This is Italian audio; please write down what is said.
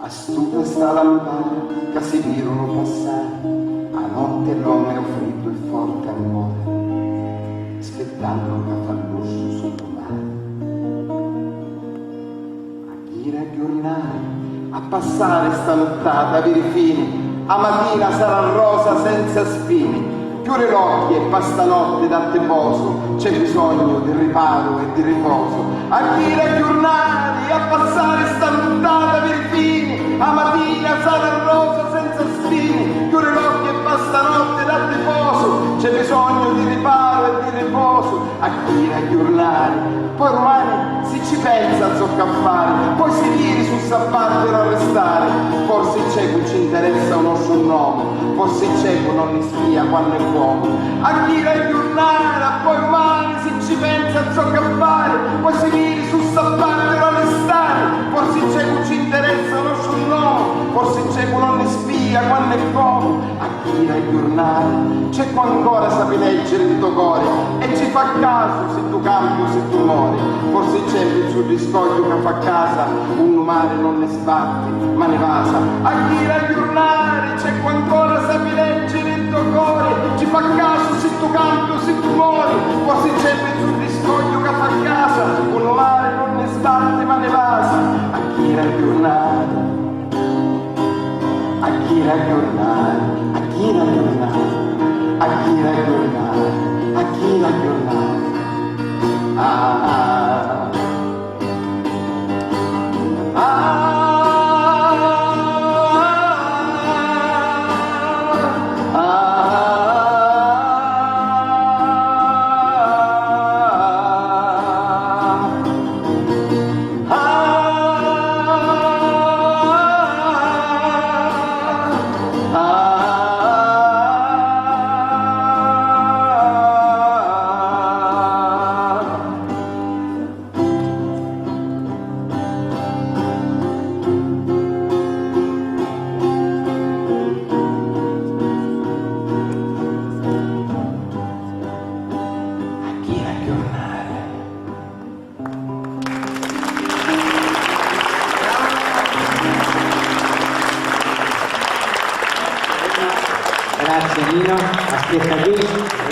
Astuta sta lampara che si virono passare, a notte l'uomo è freddo e forte amore, aspettando che fa l'uscio sotto mare. A dire a giornare, a passare sta nottata, veri fini, a mattina sarà rosa senza spini, chiure l'occhio e stanotte da te poso, c'è bisogno di riparo e di riposo. A dire a giornali, a passare sta nottata per fini, a mattina sarà rosa senza spini, chiure l'occhio e stanotte da te poso, c'è bisogno di riparo e di riposo. A dire a giornali, poi romani si ci pensa a zoccaffare, poi si viene sul sappato per arrestare, forse il cieco ci interessa un nostro nome, forse il cieco non li spia quando è uomo. A dire a giornale, poi romani si ci pensa a zoccaffare, poi si viene sul sappato per arrestare, forse il cieco ci interessa un nostro nome, forse il cieco non li spia quando è uomo. A dire a giornale, c'è qua ancora sapi leggere il tuo cuore e ci fa caso se tu cambi o se tu muori, forse c'è il suo riscoglio che fa casa, un mare non ne sbatti ma ne vasa. A dire a giornale, c'è qua ancora sapi leggere il tuo cuore, ci fa caso se tu cambi o se tu muori, forse c'è il suo riscoglio che fa casa, un mare non ne sbatti ma ne vasa. A dire a giornale, a dire a giornale, a dire a giornale, a dire a giornale, a dire a giornale. Ah, ah, ah. aggiornare. Grazie Nino, aspetta lì.